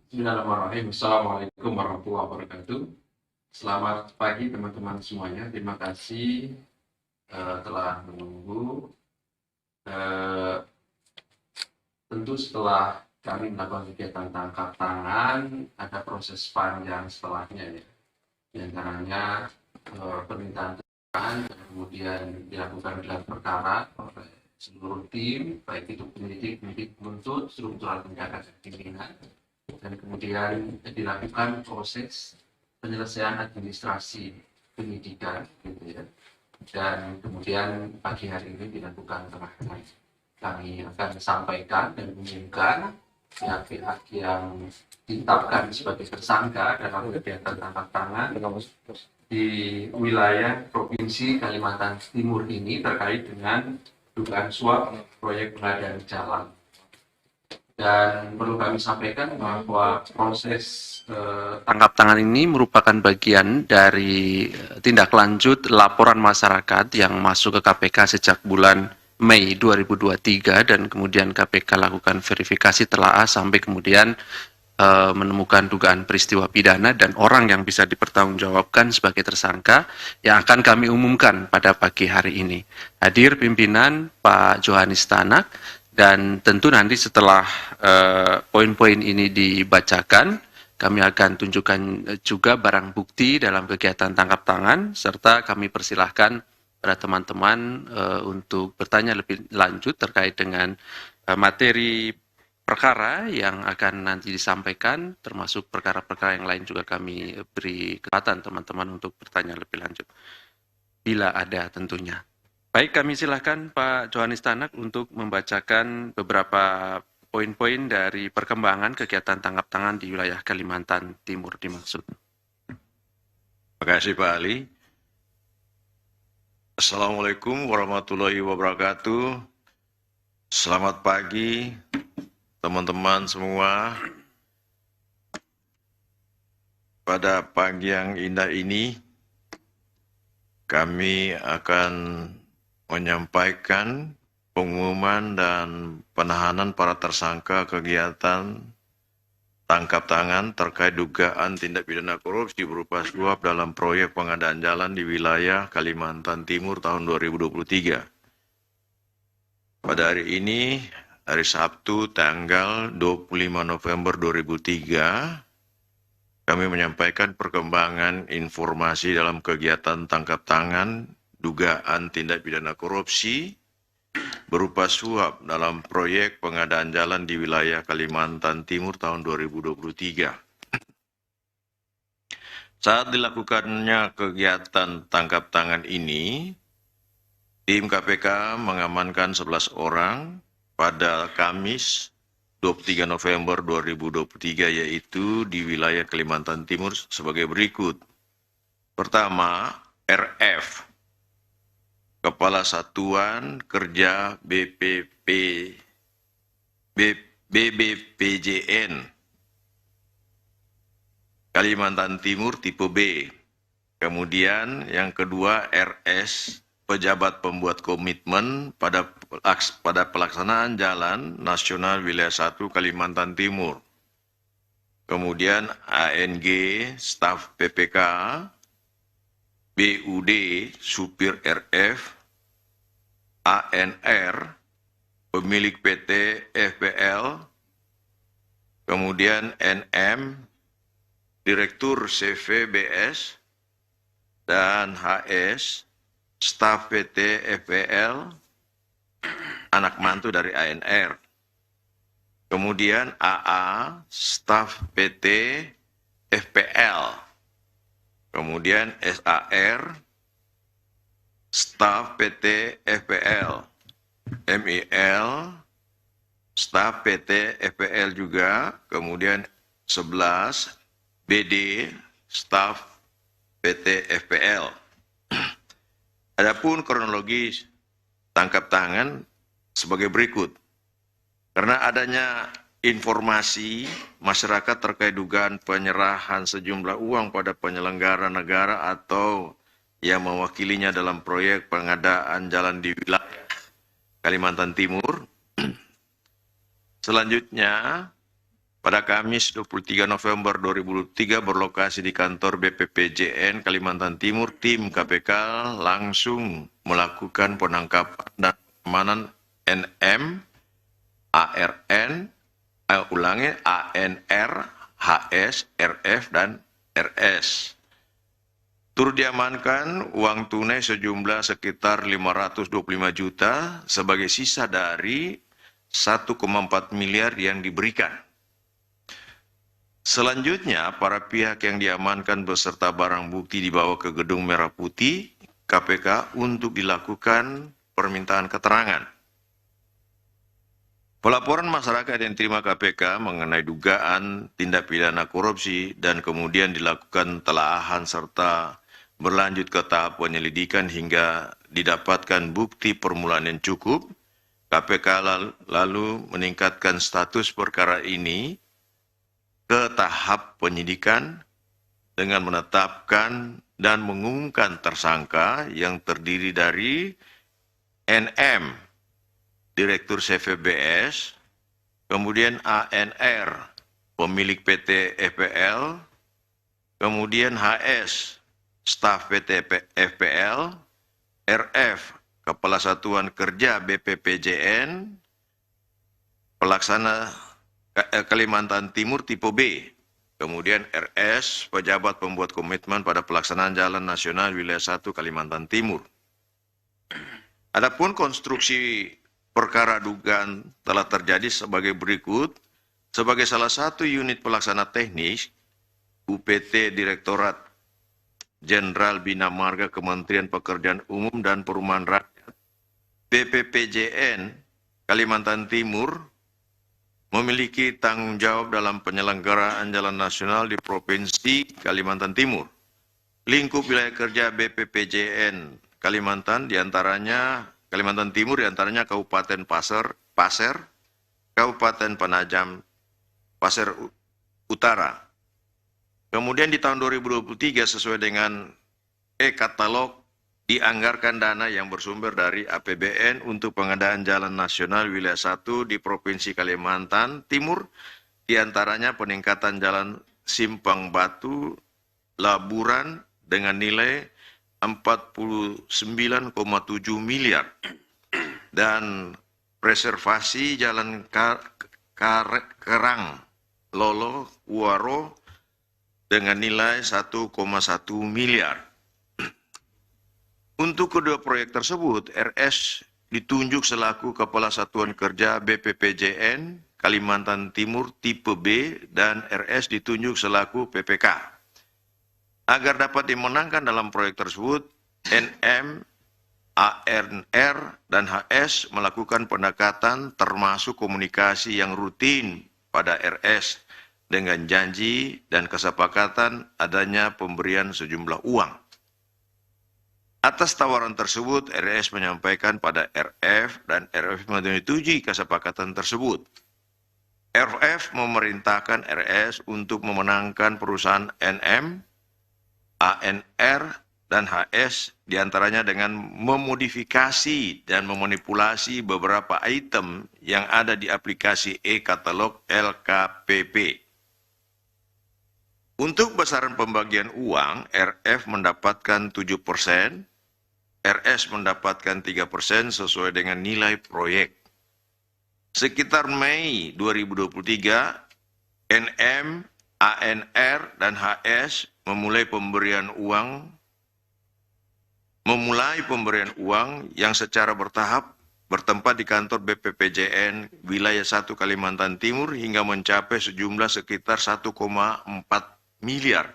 Bismillahirrahmanirrahim. Assalamualaikum warahmatullahi wabarakatuh. Selamat pagi teman-teman semuanya. Terima kasih telah menunggu. Tentu setelah kami melakukan kegiatan tangkap tangan, ada proses panjang setelahnya ya. Di antaranya permintaan keterangan, kemudian dilakukan gelar perkara oleh seluruh tim, baik itu penyidik, penuntut, struktural penjaga dan pimpinan. Dan kemudian dilakukan proses penyelesaian administrasi penyidikan gitu ya. Dan kemudian pagi hari ini dilakukan tengah-tengah. Kami akan sampaikan dan mengumumkan pihak-pihak yang ditetapkan sebagai tersangka dalam kegiatan tangkap tangan di wilayah Provinsi Kalimantan Timur ini terkait dengan dugaan suap proyek pengadaan jalan. Dan perlu kami sampaikan bahwa proses tangkap tangan ini merupakan bagian dari tindak lanjut laporan masyarakat yang masuk ke KPK sejak bulan Mei 2023 dan kemudian KPK lakukan verifikasi telaah sampai kemudian menemukan dugaan peristiwa pidana dan orang yang bisa dipertanggungjawabkan sebagai tersangka yang akan kami umumkan pada pagi hari ini. Hadir pimpinan Pak Johanis Tanak. Dan tentu nanti setelah poin-poin ini dibacakan, kami akan tunjukkan juga barang bukti dalam kegiatan tangkap tangan, serta kami persilahkan pada teman-teman untuk bertanya lebih lanjut terkait dengan materi perkara yang akan nanti disampaikan, termasuk perkara-perkara yang lain juga kami beri kesempatan teman-teman untuk bertanya lebih lanjut, bila ada tentunya. Baik, kami silakan Pak Johanis Tanak untuk membacakan beberapa poin-poin dari perkembangan kegiatan tangkap tangan di wilayah Kalimantan Timur dimaksud. Terima kasih Pak Ali. Assalamualaikum warahmatullahi wabarakatuh. Selamat pagi teman-teman semua. Pada pagi yang indah ini, kami akan menyampaikan pengumuman dan penahanan para tersangka kegiatan tangkap tangan terkait dugaan tindak pidana korupsi berupa suap dalam proyek pengadaan jalan di wilayah Kalimantan Timur tahun 2023. Pada hari ini, hari Sabtu tanggal 25 November 2003, kami menyampaikan perkembangan informasi dalam kegiatan tangkap tangan dugaan tindak pidana korupsi berupa suap dalam proyek pengadaan jalan di wilayah Kalimantan Timur tahun 2023. Saat dilakukannya kegiatan tangkap tangan ini, tim KPK mengamankan 11 orang pada Kamis 23 November 2023 yaitu di wilayah Kalimantan Timur sebagai berikut. Pertama, RF, Kepala Satuan Kerja BBPJN Kalimantan Timur tipe B. Kemudian yang kedua RS, Pejabat Pembuat Komitmen pada pelaksanaan Jalan Nasional Wilayah 1 Kalimantan Timur. Kemudian ANG, Staf PPK, BUD, Supir RF, ANR, Pemilik PT FPL, kemudian NM, Direktur CVBS, dan HS, Staf PT FPL, anak mantu dari ANR. Kemudian AA, Staf PT FPL, kemudian SAR, staf PT FPL, MIL, staf PT FPL juga, kemudian 11 BD, staf PT FPL. Adapun kronologis tangkap tangan sebagai berikut. Karena adanya informasi masyarakat terkait dugaan penyerahan sejumlah uang pada penyelenggara negara atau yang mewakilinya dalam proyek pengadaan jalan di wilayah Kalimantan Timur. Selanjutnya, pada Kamis 23 November 2003 berlokasi di kantor BPPJN Kalimantan Timur, tim KPK langsung melakukan penangkapan dan pengamanan NM, ARN, ANR, HS, RF, dan RS. Turut diamankan uang tunai sejumlah sekitar 525 juta sebagai sisa dari 1,4 miliar yang diberikan. Selanjutnya, para pihak yang diamankan beserta barang bukti dibawa ke Gedung Merah Putih KPK untuk dilakukan permintaan keterangan. Pelaporan masyarakat yang diterima KPK mengenai dugaan tindak pidana korupsi dan kemudian dilakukan telaahan serta berlanjut ke tahap penyelidikan hingga didapatkan bukti permulaan yang cukup, KPK lalu meningkatkan status perkara ini ke tahap penyidikan dengan menetapkan dan mengumumkan tersangka yang terdiri dari NM, Direktur CVBS, kemudian ANR, pemilik PT FPL, kemudian HS, staf PT FPL, RF, Kepala Satuan Kerja BPPJN, pelaksana Kalimantan Timur tipe B, kemudian RS, pejabat pembuat komitmen pada pelaksanaan Jalan Nasional Wilayah 1 Kalimantan Timur. Adapun konstruksi perkara dugaan telah terjadi sebagai berikut. Sebagai salah satu unit pelaksana teknis, UPT Direktorat Jenderal Bina Marga Kementerian Pekerjaan Umum dan Perumahan Rakyat, BPPJN Kalimantan Timur, memiliki tanggung jawab dalam penyelenggaraan jalan nasional di Provinsi Kalimantan Timur. Lingkup wilayah kerja BPPJN Kalimantan Timur diantaranya Kabupaten Pasir, Kabupaten Penajam Pasir Utara. Kemudian di tahun 2023 sesuai dengan e-katalog dianggarkan dana yang bersumber dari APBN untuk pengadaan jalan nasional wilayah 1 di Provinsi Kalimantan Timur, diantaranya peningkatan jalan Simpang Batu Laburan dengan nilai 49,7 miliar dan preservasi jalan Kerang Lolo Waro dengan nilai 1,1 miliar. Untuk kedua proyek tersebut, RS ditunjuk selaku Kepala Satuan Kerja BPPJN Kalimantan Timur tipe B dan RS ditunjuk selaku PPK. Agar dapat dimenangkan dalam proyek tersebut, NM, ANR, dan HS melakukan pendekatan termasuk komunikasi yang rutin pada RS dengan janji dan kesepakatan adanya pemberian sejumlah uang. Atas tawaran tersebut, RS menyampaikan pada RF dan RF menyetujui kesepakatan tersebut. RF memerintahkan RS untuk memenangkan perusahaan NM, ANR, dan HS diantaranya dengan memodifikasi dan memanipulasi beberapa item yang ada di aplikasi e-katalog LKPP. Untuk besaran pembagian uang, RF mendapatkan 7%, RS mendapatkan 3% sesuai dengan nilai proyek. Sekitar Mei 2023, NM, ANR, dan HS memulai pemberian uang yang secara bertahap bertempat di kantor BPPJN Wilayah 1 Kalimantan Timur hingga mencapai sejumlah sekitar 1,4 miliar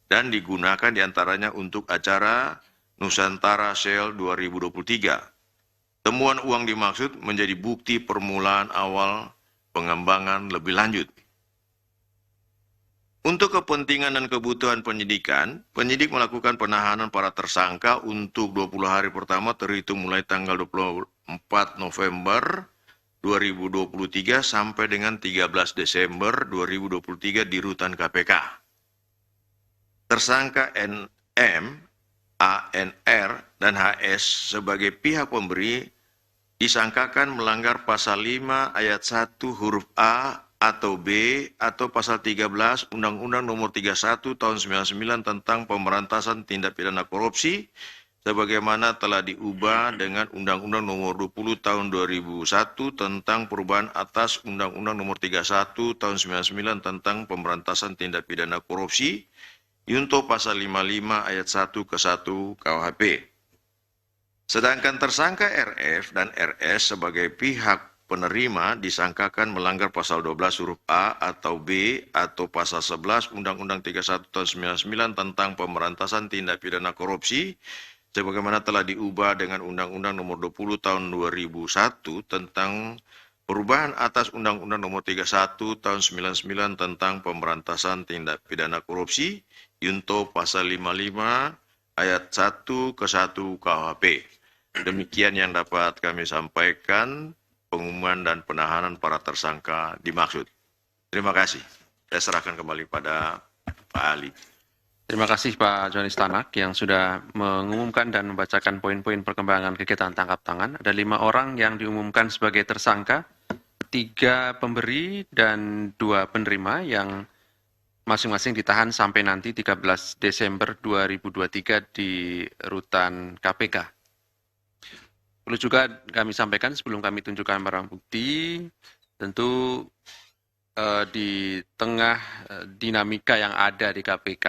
dan digunakan diantaranya untuk acara Nusantara Sale 2023. Temuan uang dimaksud menjadi bukti permulaan awal pengembangan lebih lanjut. Untuk kepentingan dan kebutuhan penyidikan, penyidik melakukan penahanan para tersangka untuk 20 hari pertama terhitung mulai tanggal 24 November 2023 sampai dengan 13 Desember 2023 di rutan KPK. Tersangka NM, ANR, dan HS sebagai pihak pemberi disangkakan melanggar pasal 5 ayat 1 huruf A atau B atau pasal 13 Undang-Undang Nomor 31 Tahun 99 tentang Pemberantasan Tindak Pidana Korupsi sebagaimana telah diubah dengan Undang-Undang Nomor 20 Tahun 2001 tentang perubahan atas Undang-Undang Nomor 31 Tahun 99 tentang Pemberantasan Tindak Pidana Korupsi junto pasal 55 ayat 1 ke 1 KUHP. Sedangkan tersangka RF dan RS sebagai pihak penerima disangkakan melanggar pasal 12 huruf A atau B atau pasal 11 Undang-Undang 31 tahun 99 tentang pemberantasan tindak pidana korupsi sebagaimana telah diubah dengan Undang-Undang Nomor 20 tahun 2001 tentang perubahan atas Undang-Undang Nomor 31 tahun 99 tentang pemberantasan tindak pidana korupsi junto pasal 55 ayat 1 ke 1 KUHP. Demikian yang dapat kami sampaikan. Pengumuman dan penahanan para tersangka dimaksud. Terima kasih. Saya serahkan kembali pada Pak Ali. Terima kasih Pak Johanis Tanak yang sudah mengumumkan dan membacakan poin-poin perkembangan kegiatan tangkap tangan. Ada 5 orang yang diumumkan sebagai tersangka, 3 pemberi dan 2 penerima yang masing-masing ditahan sampai nanti 13 Desember 2023 di rutan KPK. Perlu juga kami sampaikan sebelum kami tunjukkan barang bukti, tentu di tengah dinamika yang ada di KPK,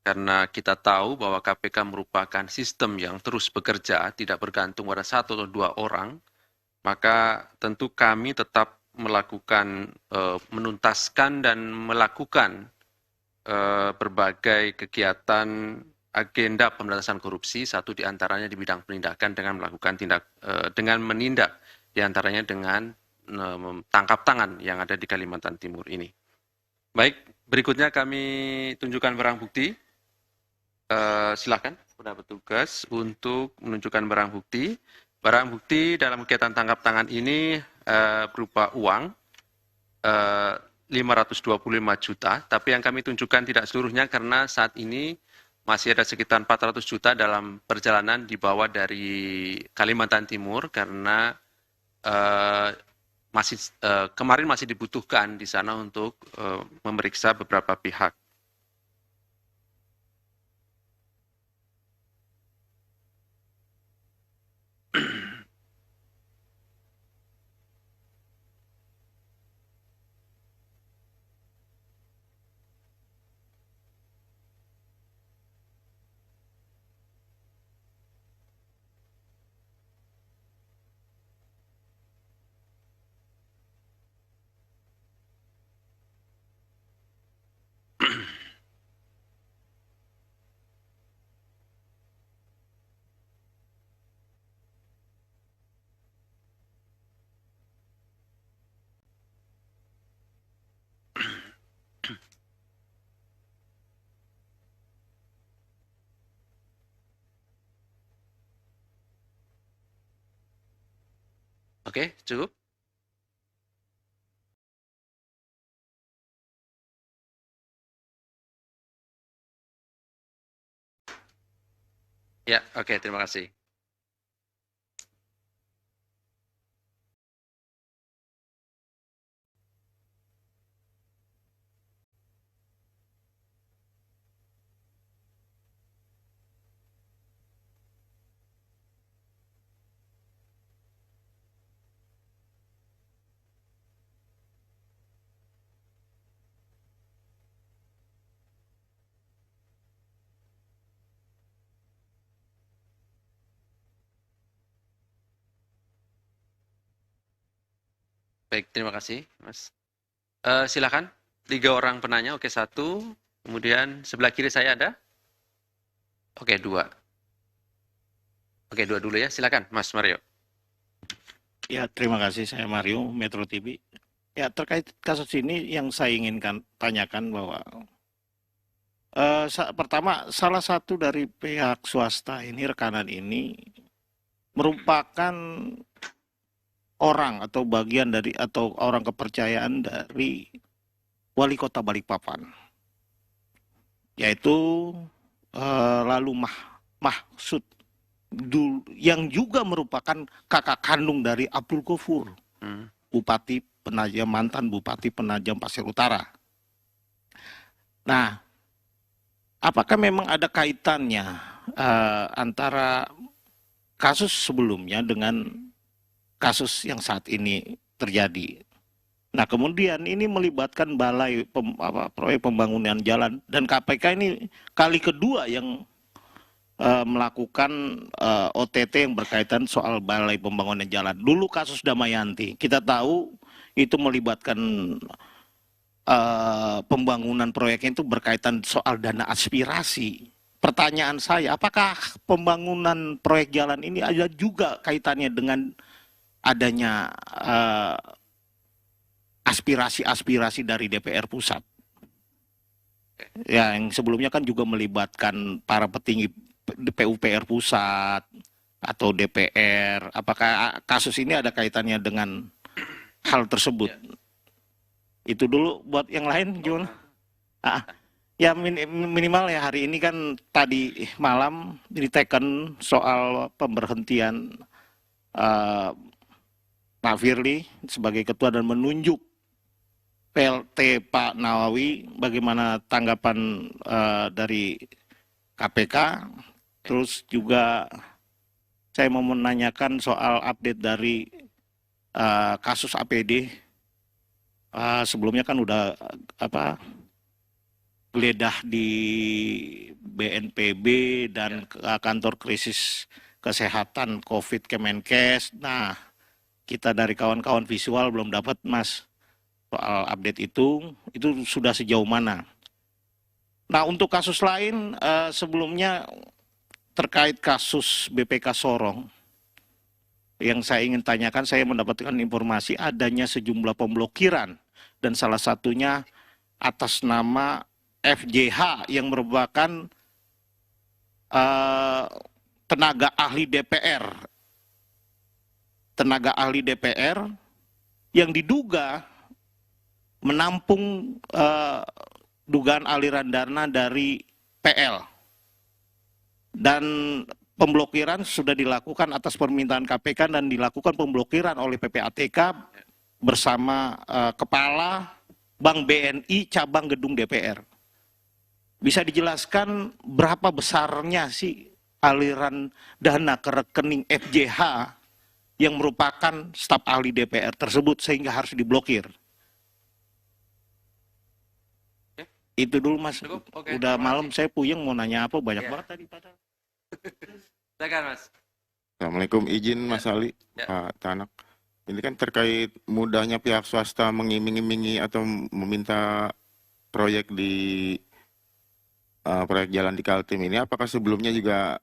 karena kita tahu bahwa KPK merupakan sistem yang terus bekerja, tidak bergantung pada 1 atau 2 orang, maka tentu kami tetap melakukan, menuntaskan dan melakukan berbagai kegiatan agenda pemberantasan korupsi, satu diantaranya di bidang penindakan dengan melakukan dengan menindak diantaranya dengan tangkap tangan yang ada di Kalimantan Timur ini. Baik, berikutnya kami tunjukkan barang bukti. Silakan kepada petugas untuk menunjukkan barang bukti. Barang bukti dalam kegiatan tangkap tangan ini berupa uang 525 juta, tapi yang kami tunjukkan tidak seluruhnya karena saat ini masih ada sekitar 400 juta dalam perjalanan dibawa dari Kalimantan Timur karena kemarin masih dibutuhkan di sana untuk memeriksa beberapa pihak. Oke, cukup? Ya, oke, terima kasih. Baik, terima kasih, Mas. Silakan, 3 orang penanya. Oke, 1, Kemudian sebelah kiri saya ada. Oke, dua. Oke, dua dulu ya. Silakan, Mas Mario. Ya, terima kasih. Saya Mario, Metro TV. Ya, terkait kasus ini yang saya inginkan tanyakan bahwa pertama, salah satu dari pihak swasta ini, rekanan ini, merupakan orang atau bagian dari atau orang kepercayaan dari Wali Kota Balikpapan, yaitu lalu Mahsud yang juga merupakan kakak kandung dari Abdul Ghafur, Bupati Penajam, mantan Bupati Penajam Pasir Utara. Nah, apakah memang ada kaitannya antara kasus sebelumnya dengan kasus yang saat ini terjadi? Nah, kemudian ini melibatkan proyek pembangunan jalan, dan KPK ini kali kedua yang melakukan OTT yang berkaitan soal balai pembangunan jalan. Dulu kasus Damayanti, kita tahu itu melibatkan pembangunan proyeknya itu berkaitan soal dana aspirasi. Pertanyaan saya, apakah pembangunan proyek jalan ini ada juga kaitannya dengan adanya aspirasi-aspirasi dari DPR pusat? Ya, yang sebelumnya kan juga melibatkan para petinggi PUPR pusat atau DPR. Apakah kasus ini ada kaitannya dengan hal tersebut? Itu dulu. Buat yang lain gimana? Ya minimal ya, hari ini kan tadi malam diteken soal pemberhentian Pak Firly sebagai ketua dan menunjuk PLT Pak Nawawi. Bagaimana tanggapan dari KPK? Terus juga saya mau menanyakan soal update dari kasus APD. Sebelumnya kan udah geledah di BNPB dan kantor krisis kesehatan COVID Kemenkes. Nah, kita dari kawan-kawan visual belum dapat, Mas, soal update itu sudah sejauh mana. Nah, untuk kasus lain sebelumnya terkait kasus BPK Sorong, yang saya ingin tanyakan, saya mendapatkan informasi adanya sejumlah pemblokiran dan salah satunya atas nama FJH yang merupakan tenaga ahli DPR yang diduga menampung dugaan aliran dana dari PL. Dan pemblokiran sudah dilakukan atas permintaan KPK dan dilakukan pemblokiran oleh PPATK bersama Kepala Bank BNI cabang gedung DPR. Bisa dijelaskan berapa besarnya sih aliran dana ke rekening FJH yang merupakan staf ahli DPR tersebut sehingga harus diblokir? Itu dulu, Mas. Oke, udah malam, saya puyeng mau nanya apa, banyak banget tadi padahal. Silakan, Mas. Assalamualaikum, izin Mas Ali, Pak Tanak. Ini kan terkait mudahnya pihak swasta mengiming-imingi atau meminta proyek di proyek jalan di Kaltim ini. Apakah sebelumnya juga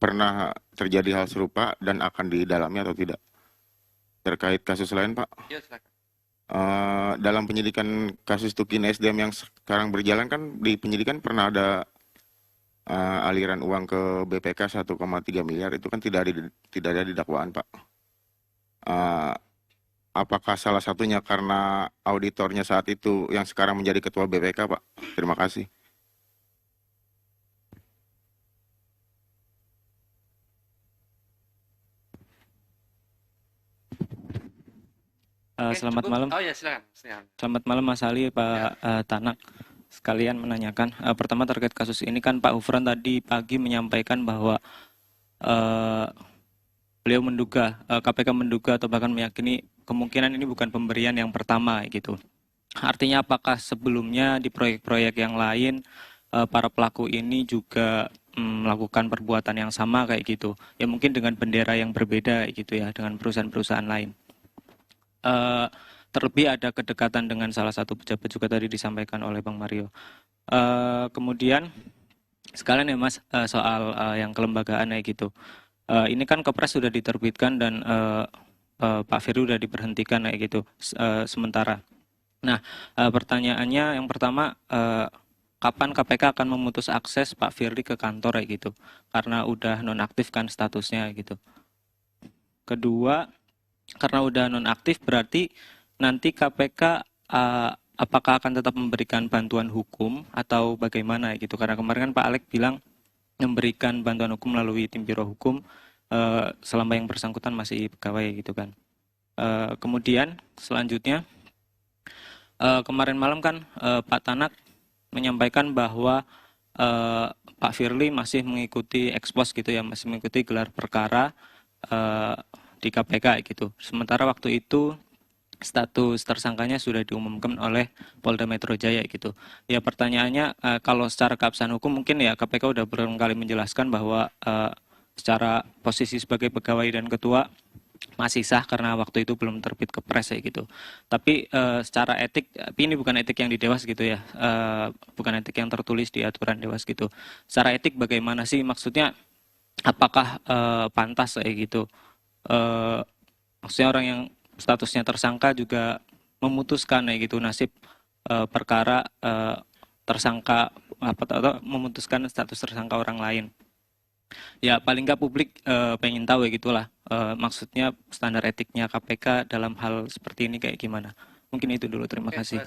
pernah terjadi hal serupa dan akan didalami atau tidak? Terkait kasus lain, Pak? Ya, silakan. Dalam penyidikan kasus Tukin SDM yang sekarang berjalan kan di penyidikan pernah ada aliran uang ke BPK 1,3 miliar, itu kan tidak ada di dakwaan, Pak. Apakah salah satunya karena auditornya saat itu yang sekarang menjadi ketua BPK, Pak? Terima kasih. Selamat malam. Oh ya, silakan. Selamat malam Mas Ali, Pak Tanak. Sekalian menanyakan, pertama terkait kasus ini kan Pak Ghufran tadi pagi menyampaikan bahwa beliau menduga, KPK menduga atau bahkan meyakini kemungkinan ini bukan pemberian yang pertama gitu. Artinya apakah sebelumnya di proyek-proyek yang lain para pelaku ini juga melakukan perbuatan yang sama kayak gitu? Ya mungkin dengan bendera yang berbeda gitu ya, dengan perusahaan-perusahaan lain. Terlebih ada kedekatan dengan salah satu pejabat juga tadi disampaikan oleh Bang Mario. Kemudian sekalian ya Mas, soal yang kelembagaan ya gitu. Ini kan Kepres sudah diterbitkan dan Pak Firly sudah diberhentikan kayak gitu sementara. Nah, pertanyaannya yang pertama, kapan KPK akan memutus akses Pak Firly ke kantor kayak gitu? Karena udah nonaktif kan statusnya gitu. Kedua, karena udah nonaktif berarti nanti KPK apakah akan tetap memberikan bantuan hukum atau bagaimana gitu? Karena kemarin kan Pak Alek bilang memberikan bantuan hukum melalui tim biro hukum selama yang bersangkutan masih pegawai gitu kan. Kemudian selanjutnya kemarin malam kan Pak Tanak menyampaikan bahwa Pak Firly masih mengikuti ekspos gitu ya, masih mengikuti gelar perkara di KPK gitu. Sementara waktu itu status tersangkanya sudah diumumkan oleh Polda Metro Jaya gitu. Ya pertanyaannya kalau secara keabsahan hukum mungkin ya KPK udah berulang kali menjelaskan bahwa secara posisi sebagai pegawai dan ketua masih sah karena waktu itu belum terbit Kepres ya gitu. Tapi secara etik, tapi ini bukan etik yang di Dewas gitu ya, bukan etik yang tertulis di aturan Dewas gitu. Secara etik bagaimana sih maksudnya? Apakah pantas kayak gitu? Maksudnya orang yang statusnya tersangka juga memutuskan ya gitu nasib perkara tersangka atau memutuskan status tersangka orang lain. Ya paling nggak publik pengen tahu ya gitulah maksudnya standar etiknya KPK dalam hal seperti ini kayak gimana. Mungkin itu dulu, terima kasih.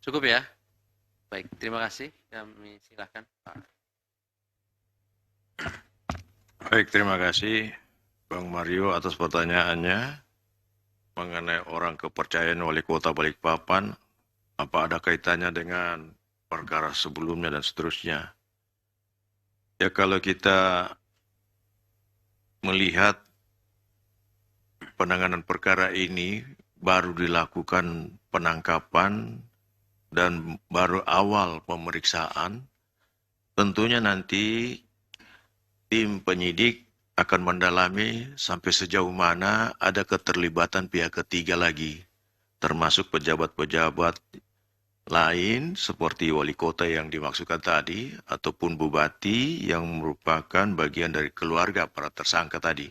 Cukup ya. Baik, terima kasih. Kami silakan Pak. Baik, terima kasih Bang Mario atas pertanyaannya mengenai orang kepercayaan wali kota Balikpapan, apa ada kaitannya dengan perkara sebelumnya dan seterusnya. Ya kalau kita melihat penanganan perkara ini baru dilakukan penangkapan dan baru awal pemeriksaan, tentunya nanti tim penyidik akan mendalami sampai sejauh mana ada keterlibatan pihak ketiga lagi, termasuk pejabat-pejabat lain seperti wali kota yang dimaksudkan tadi, ataupun bupati yang merupakan bagian dari keluarga para tersangka tadi.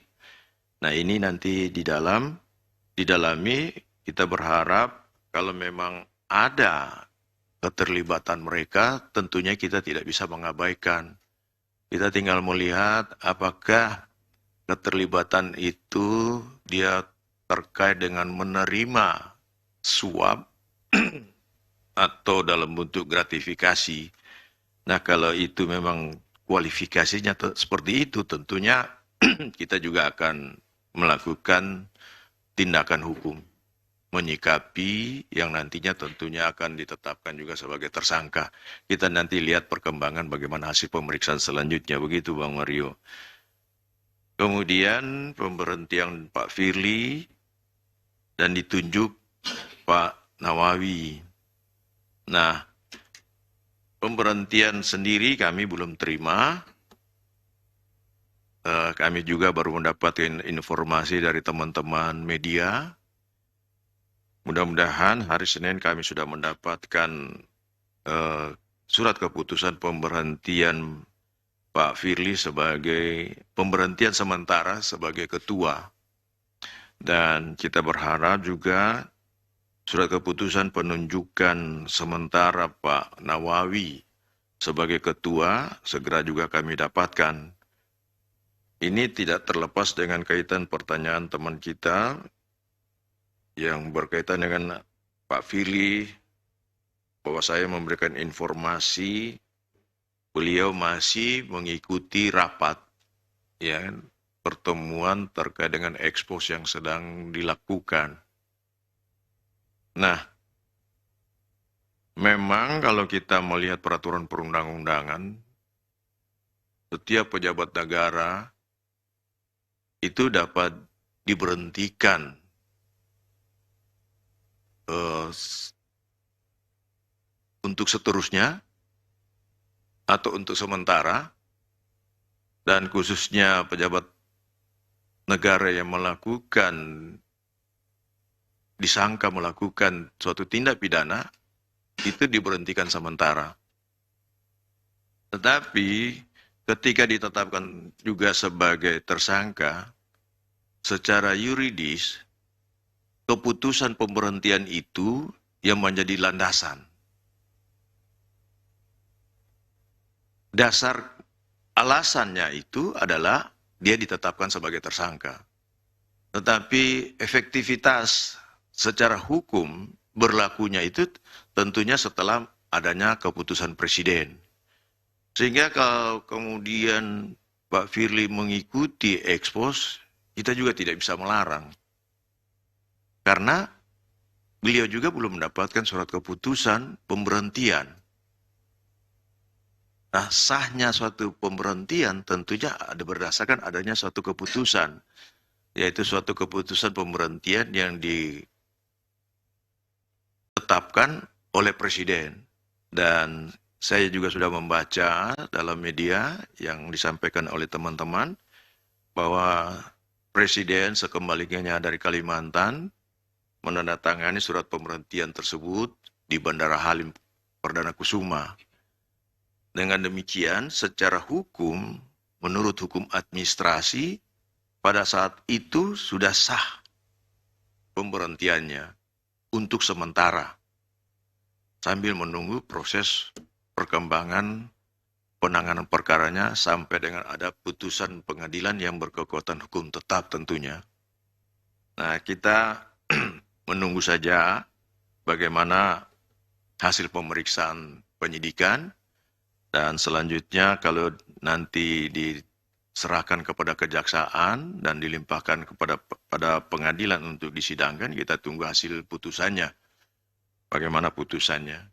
Nah ini nanti didalami, kita berharap kalau memang ada keterlibatan mereka, tentunya kita tidak bisa mengabaikan. Kita tinggal melihat apakah keterlibatan itu dia terkait dengan menerima suap atau dalam bentuk gratifikasi. Nah kalau itu memang kualifikasinya seperti itu, tentunya kita juga akan melakukan tindakan hukum, menyikapi yang nantinya tentunya akan ditetapkan juga sebagai tersangka. Kita nanti lihat perkembangan bagaimana hasil pemeriksaan selanjutnya, begitu Bang Mario. Kemudian pemberhentian Pak Firly dan ditunjuk Pak Nawawi. Nah, pemberhentian sendiri kami belum terima. Kami juga baru mendapatkan informasi dari teman-teman media. Mudah-mudahan hari Senin kami sudah mendapatkan surat keputusan pemberhentian Pak Firly sebagai pemberhentian sementara sebagai ketua. Dan kita berharap juga surat keputusan penunjukan sementara Pak Nawawi sebagai ketua segera juga kami dapatkan. Ini tidak terlepas dengan kaitan pertanyaan teman kita yang berkaitan dengan Pak Firly, bahwa saya memberikan informasi beliau masih mengikuti rapat ya pertemuan terkait dengan ekspos yang sedang dilakukan. Nah, memang kalau kita melihat peraturan perundang-undangan, setiap pejabat negara itu dapat diberhentikan untuk seterusnya atau untuk sementara, dan khususnya pejabat negara yang melakukan disangka melakukan suatu tindak pidana, itu diberhentikan sementara. Tetapi ketika ditetapkan juga sebagai tersangka, secara yuridis, keputusan pemberhentian itu yang menjadi landasan. Dasar alasannya itu adalah dia ditetapkan sebagai tersangka. Tetapi efektivitas secara hukum berlakunya itu tentunya setelah adanya keputusan presiden. Sehingga kalau kemudian Pak Firly mengikuti ekspos, kita juga tidak bisa melarang. Karena beliau juga belum mendapatkan surat keputusan pemberhentian. Nah, sahnya suatu pemberhentian tentunya ada berdasarkan adanya suatu keputusan, yaitu suatu keputusan pemberhentian yang ditetapkan oleh presiden. Dan saya juga sudah membaca dalam media yang disampaikan oleh teman-teman bahwa presiden sekembalinya dari Kalimantan menandatangani surat pemberhentian tersebut di Bandara Halim Perdana Kusuma. Dengan demikian, secara hukum, menurut hukum administrasi, pada saat itu sudah sah pemberhentiannya untuk sementara, sambil menunggu proses perkembangan penanganan perkaranya sampai dengan ada putusan pengadilan yang berkekuatan hukum tetap tentunya. Nah, kita menunggu saja bagaimana hasil pemeriksaan penyidikan, dan selanjutnya kalau nanti diserahkan kepada kejaksaan dan dilimpahkan pada pengadilan untuk disidangkan, kita tunggu hasil putusannya. Bagaimana putusannya.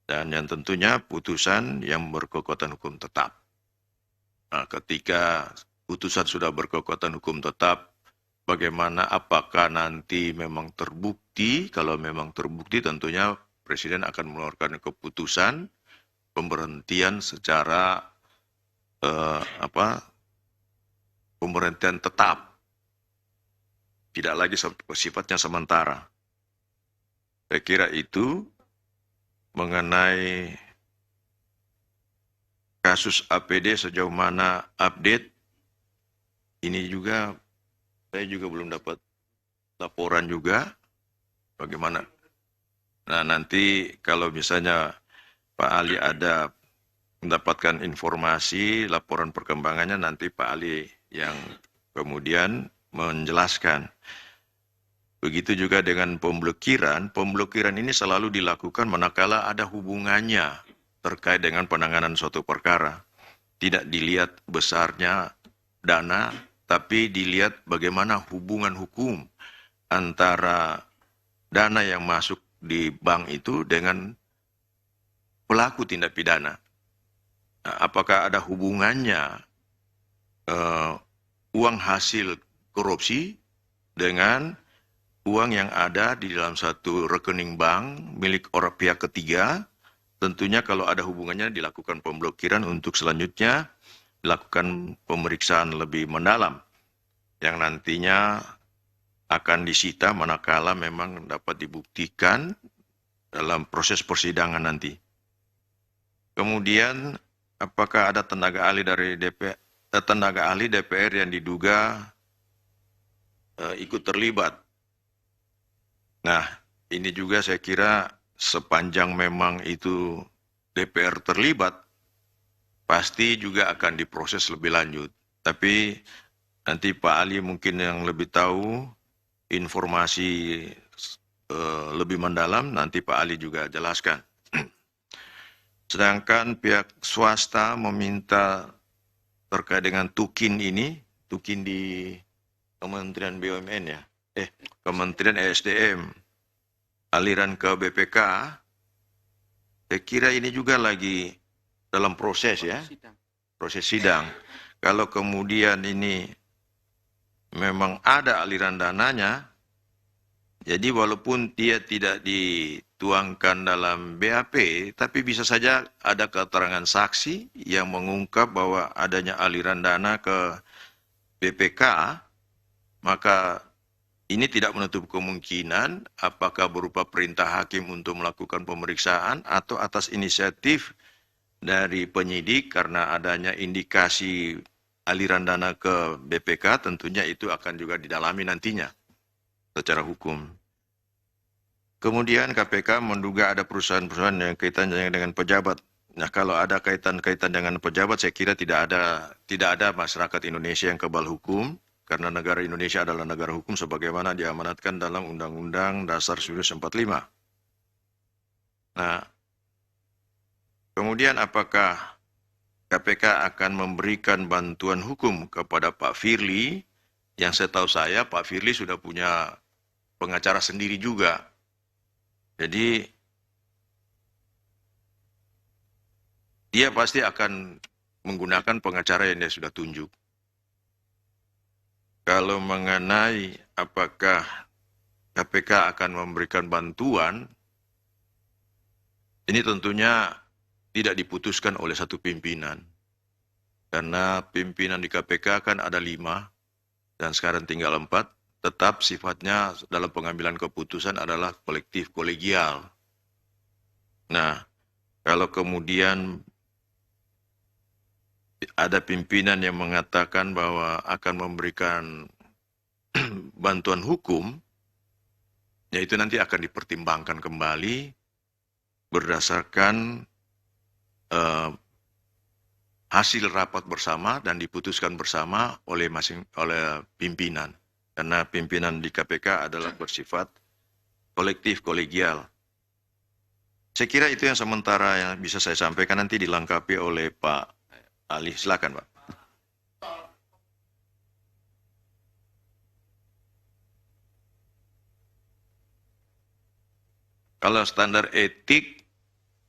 Dan yang tentunya putusan yang berkekuatan hukum tetap. Nah, ketika putusan sudah berkekuatan hukum tetap, bagaimana apakah nanti memang terbukti? Kalau memang terbukti tentunya Presiden akan mengeluarkan keputusan pemberhentian secara pemberhentian tetap, tidak lagi sifatnya sementara. Saya kira itu mengenai kasus APD sejauh mana update. Ini juga saya juga belum dapat laporan juga bagaimana. Nah, nanti kalau misalnya Pak Ali ada mendapatkan informasi, laporan perkembangannya, nanti Pak Ali yang kemudian menjelaskan. Begitu juga dengan pemblokiran. Pemblokiran ini selalu dilakukan manakala ada hubungannya terkait dengan penanganan suatu perkara. Tidak dilihat besarnya dana, tapi dilihat bagaimana hubungan hukum antara dana yang masuk di bank itu dengan pelaku tindak pidana. Nah, apakah ada hubungannya uang hasil korupsi dengan uang yang ada di dalam satu rekening bank milik orang pihak ketiga? Tentunya kalau ada hubungannya dilakukan pemblokiran untuk selanjutnya dilakukan pemeriksaan lebih mendalam yang nantinya akan disita manakala memang dapat dibuktikan dalam proses persidangan nanti. Kemudian, apakah ada tenaga ahli dari DPR yang diduga ikut terlibat? Nah, ini juga saya kira sepanjang memang itu DPR terlibat, pasti juga akan diproses lebih lanjut. Tapi nanti Pak Ali mungkin yang lebih tahu informasi lebih mendalam, nanti Pak Ali juga jelaskan. Sedangkan pihak swasta meminta terkait dengan tukin ini, tukin di Kementerian BUMN ya, Kementerian ESDM, aliran ke BPK, saya kira ini juga lagi dalam proses ya, proses sidang. Kalau kemudian ini memang ada aliran dananya, jadi walaupun dia tidak dituangkan dalam BAP, tapi bisa saja ada keterangan saksi yang mengungkap bahwa adanya aliran dana ke BPK, maka ini tidak menutup kemungkinan apakah berupa perintah hakim untuk melakukan pemeriksaan atau atas inisiatif dari penyidik karena adanya indikasi aliran dana ke BPK, tentunya itu akan juga didalami nantinya secara hukum. Kemudian KPK menduga ada perusahaan-perusahaan yang kaitannya dengan pejabat. Nah, kalau ada kaitan-kaitan dengan pejabat, saya kira tidak ada masyarakat Indonesia yang kebal hukum, karena negara Indonesia adalah negara hukum sebagaimana diamanatkan dalam Undang-Undang Dasar 1945. Nah, kemudian apakah KPK akan memberikan bantuan hukum kepada Pak Firly? Yang setahu saya Pak Firly sudah punya pengacara sendiri juga. Jadi dia pasti akan menggunakan pengacara yang dia sudah tunjuk. Kalau mengenai apakah KPK akan memberikan bantuan, ini tentunya tidak diputuskan oleh satu pimpinan. Karena pimpinan di KPK kan ada 5, dan sekarang tinggal 4, tetap sifatnya dalam pengambilan keputusan adalah kolektif, kolegial. Nah, kalau kemudian ada pimpinan yang mengatakan bahwa akan memberikan bantuan hukum, ya itu nanti akan dipertimbangkan kembali berdasarkan hasil rapat bersama dan diputuskan bersama oleh pimpinan. Karena pimpinan di KPK adalah bersifat kolektif, kolegial. Saya kira itu yang sementara yang bisa saya sampaikan, nanti dilengkapi oleh Pak Ali. Silakan, Pak. Kalau standar etik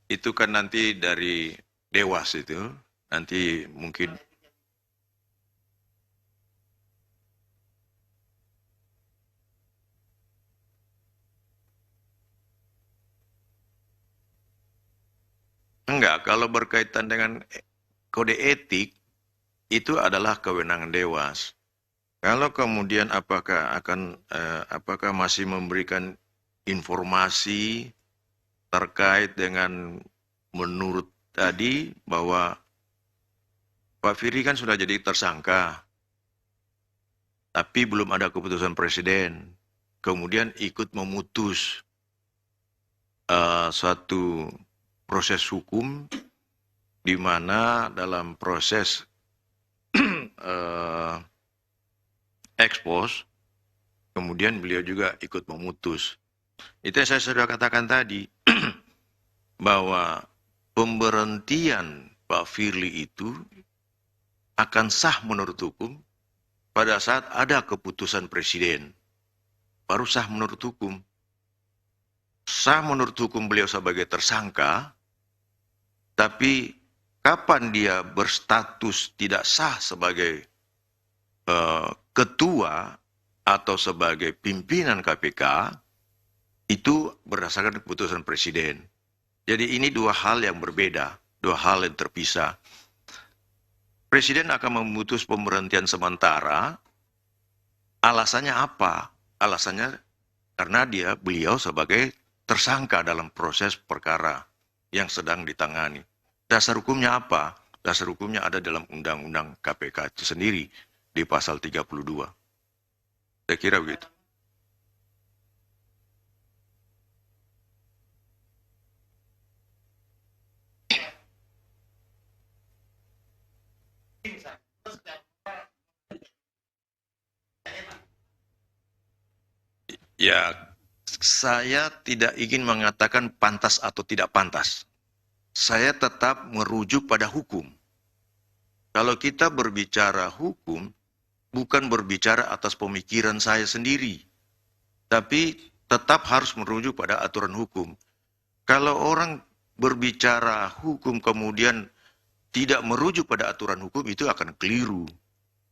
itu kan nanti dari Dewas itu, nanti mungkin enggak, kalau berkaitan dengan kode etik itu adalah kewenangan Dewas. Kalau kemudian apakah masih memberikan informasi terkait dengan menurut tadi bahwa Pak Firly kan sudah jadi tersangka, tapi belum ada keputusan presiden, kemudian ikut memutus suatu proses hukum di mana dalam proses ekspos, kemudian beliau juga ikut memutus. Itu yang saya sudah katakan tadi, bahwa pemberhentian Pak Firly itu akan sah menurut hukum pada saat ada keputusan presiden. Baru sah menurut hukum. Sah menurut hukum beliau sebagai tersangka, tapi kapan dia berstatus tidak sah sebagai ketua atau sebagai pimpinan KPK, itu berdasarkan keputusan presiden. Jadi ini dua hal yang berbeda, dua hal yang terpisah. Presiden akan memutus pemberhentian sementara. Alasannya apa? Alasannya karena beliau sebagai tersangka dalam proses perkara yang sedang ditangani. Dasar hukumnya apa? Dasar hukumnya ada dalam Undang-Undang KPK itu sendiri di pasal 32. Saya kira begitu. Ya, saya tidak ingin mengatakan pantas atau tidak pantas. Saya tetap merujuk pada hukum. Kalau kita berbicara hukum, bukan berbicara atas pemikiran saya sendiri, tapi tetap harus merujuk pada aturan hukum. Kalau orang berbicara hukum kemudian tidak merujuk pada aturan hukum, itu akan keliru.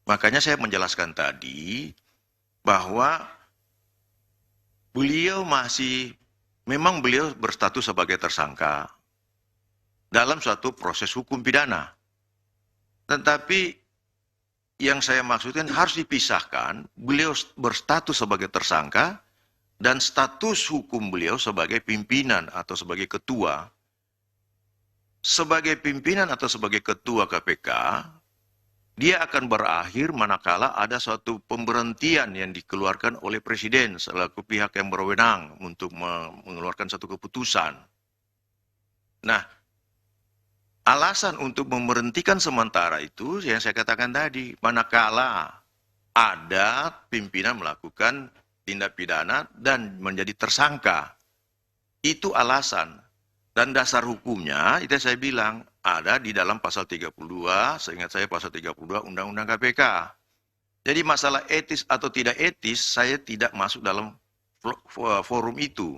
Makanya saya menjelaskan tadi bahwa memang beliau berstatus sebagai tersangka dalam suatu proses hukum pidana. Tetapi yang saya maksudkan harus dipisahkan, beliau berstatus sebagai tersangka dan status hukum beliau sebagai pimpinan atau sebagai ketua. Sebagai pimpinan atau sebagai ketua KPK, dia akan berakhir manakala ada suatu pemberhentian yang dikeluarkan oleh Presiden selaku pihak yang berwenang untuk mengeluarkan satu keputusan. Nah, alasan untuk memberhentikan sementara itu yang saya katakan tadi, manakala ada pimpinan melakukan tindak pidana dan menjadi tersangka. Itu alasan. Dan dasar hukumnya, itu saya bilang, ada di dalam pasal 32, seingat saya pasal 32 Undang-Undang KPK. Jadi masalah etis atau tidak etis, saya tidak masuk dalam forum itu.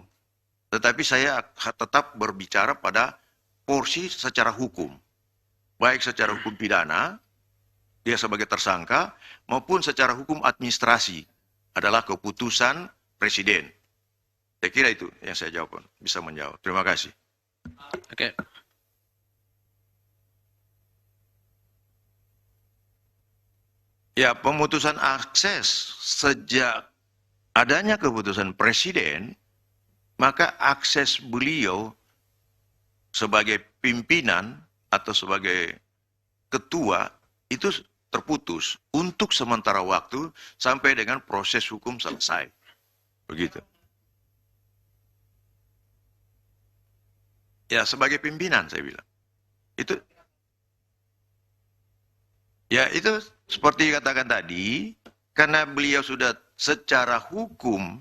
Tetapi saya tetap berbicara pada porsi secara hukum. Baik secara hukum pidana, dia sebagai tersangka, maupun secara hukum administrasi, adalah keputusan Presiden. Saya kira itu yang saya jawab, bisa menjawab. Terima kasih. Oke. Ya, pemutusan akses sejak adanya keputusan Presiden, maka akses beliau sebagai pimpinan atau sebagai ketua itu terputus untuk sementara waktu sampai dengan proses hukum selesai. Begitu. Ya, sebagai pimpinan saya bilang. Itu seperti katakan tadi, karena beliau sudah secara hukum,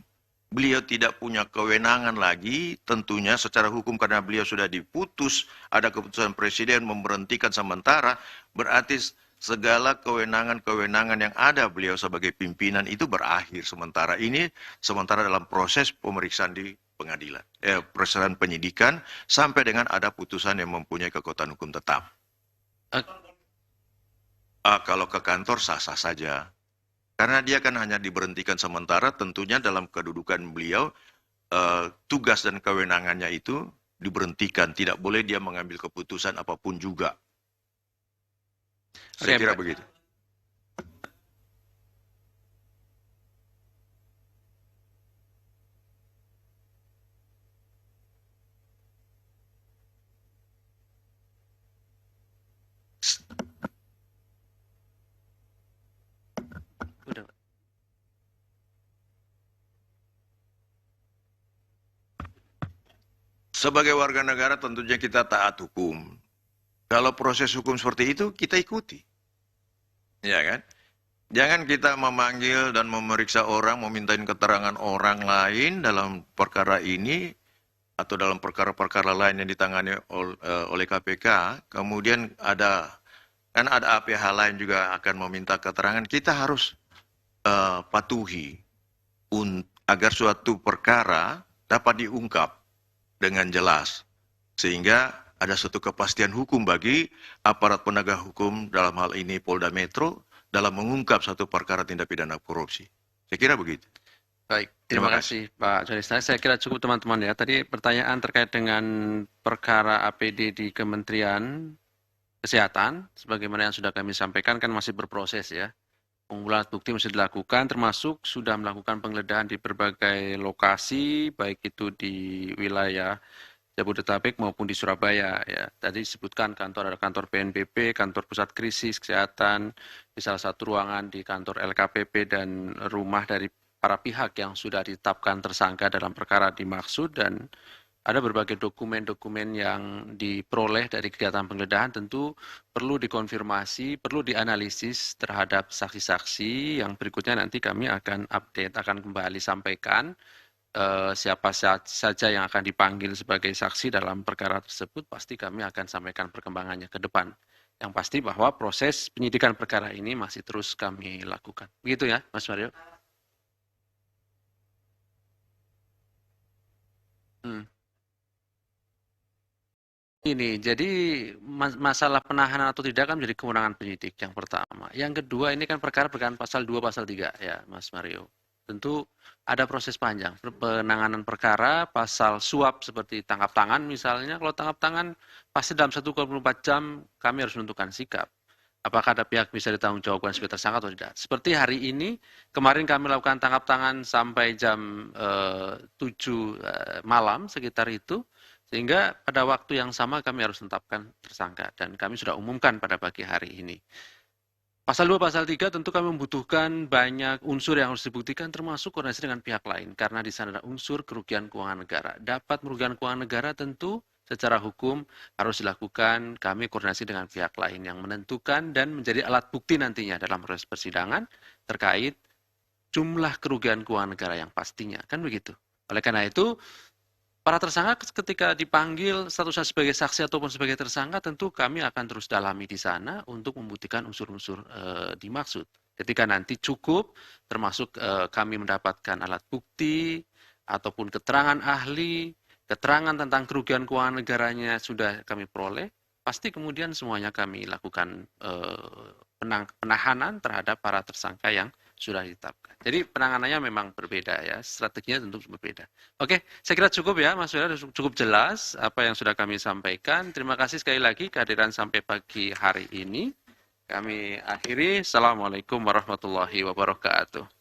beliau tidak punya kewenangan lagi, tentunya secara hukum karena beliau sudah diputus, ada keputusan Presiden memberhentikan sementara, berarti segala kewenangan-kewenangan yang ada beliau sebagai pimpinan itu berakhir sementara ini, sementara dalam proses pemeriksaan di pengadilan, proses penyidikan sampai dengan ada putusan yang mempunyai kekuatan hukum tetap. Kalau ke kantor sah-sah saja, karena dia kan hanya diberhentikan sementara, tentunya dalam kedudukan beliau tugas dan kewenangannya itu diberhentikan, tidak boleh dia mengambil keputusan apapun juga. Saya kira begitu. Udah. Sebagai warga negara tentunya kita taat hukum. Kalau proses hukum seperti itu kita ikuti. Ya kan? Jangan kita memanggil dan memeriksa orang, memintain keterangan orang lain dalam perkara ini atau dalam perkara-perkara lain yang ditangani oleh KPK. Kemudian ada APH lain juga akan meminta keterangan. Kita harus patuhi agar suatu perkara dapat diungkap dengan jelas, sehingga ada suatu kepastian hukum bagi aparat penegak hukum, dalam hal ini Polda Metro, dalam mengungkap satu perkara tindak pidana korupsi. Saya kira begitu. Baik, terima kasih Pak Joris. Saya kira cukup teman-teman ya. Tadi pertanyaan terkait dengan perkara APD di Kementerian Kesehatan, sebagaimana yang sudah kami sampaikan kan masih berproses ya. Pengumpulan bukti masih dilakukan, termasuk sudah melakukan penggeledahan di berbagai lokasi, baik itu di wilayah Jabodetabek maupun di Surabaya ya. Tadi disebutkan ada kantor BNPB, kantor pusat krisis kesehatan, di salah satu ruangan di kantor LKPP dan rumah dari para pihak yang sudah ditetapkan tersangka dalam perkara dimaksud, dan ada berbagai dokumen-dokumen yang diperoleh dari kegiatan penggeledahan tentu perlu dikonfirmasi, perlu dianalisis terhadap saksi-saksi yang berikutnya nanti kami akan update, akan kembali sampaikan siapa saja yang akan dipanggil sebagai saksi dalam perkara tersebut, pasti kami akan sampaikan perkembangannya ke depan. Yang pasti bahwa proses penyidikan perkara ini masih terus kami lakukan. Begitu ya, Mas Mario? Ini, jadi masalah penahanan atau tidak kan menjadi kewenangan penyidik yang pertama. Yang kedua, ini kan perkara berkaitan pasal 2, pasal 3 ya, Mas Mario. Tentu ada proses panjang. Penanganan perkara, pasal suap seperti tangkap tangan misalnya. Kalau tangkap tangan, pasti dalam 1/24 jam kami harus menentukan sikap. apakah ada pihak bisa ditanggungjawabkan sebagai tersangka atau tidak. Seperti hari ini, kemarin kami lakukan tangkap tangan sampai jam 7 malam sekitar itu, sehingga pada waktu yang sama kami harus tetapkan tersangka dan kami sudah umumkan pada pagi hari ini. Pasal 2, pasal 3 tentu kami membutuhkan banyak unsur yang harus dibuktikan termasuk koordinasi dengan pihak lain karena di sana ada unsur kerugian keuangan negara. Dapat merugikan keuangan negara tentu secara hukum harus dilakukan kami koordinasi dengan pihak lain yang menentukan dan menjadi alat bukti nantinya dalam proses persidangan terkait jumlah kerugian keuangan negara yang pastinya. Kan begitu. Oleh karena itu, para tersangka ketika dipanggil statusnya sebagai saksi ataupun sebagai tersangka tentu kami akan terus dalami di sana untuk membuktikan unsur-unsur dimaksud. Ketika nanti cukup termasuk kami mendapatkan alat bukti ataupun keterangan ahli, keterangan tentang kerugian keuangan negaranya sudah kami peroleh, pasti kemudian semuanya kami lakukan penahanan terhadap para tersangka yang sudah ditetapkan. Jadi penanganannya memang berbeda ya, strateginya tentu berbeda. Oke, saya kira cukup ya Mas Surya, cukup jelas apa yang sudah kami sampaikan. Terima kasih sekali lagi kehadiran sampai pagi hari ini. Kami akhiri. Assalamualaikum warahmatullahi wabarakatuh.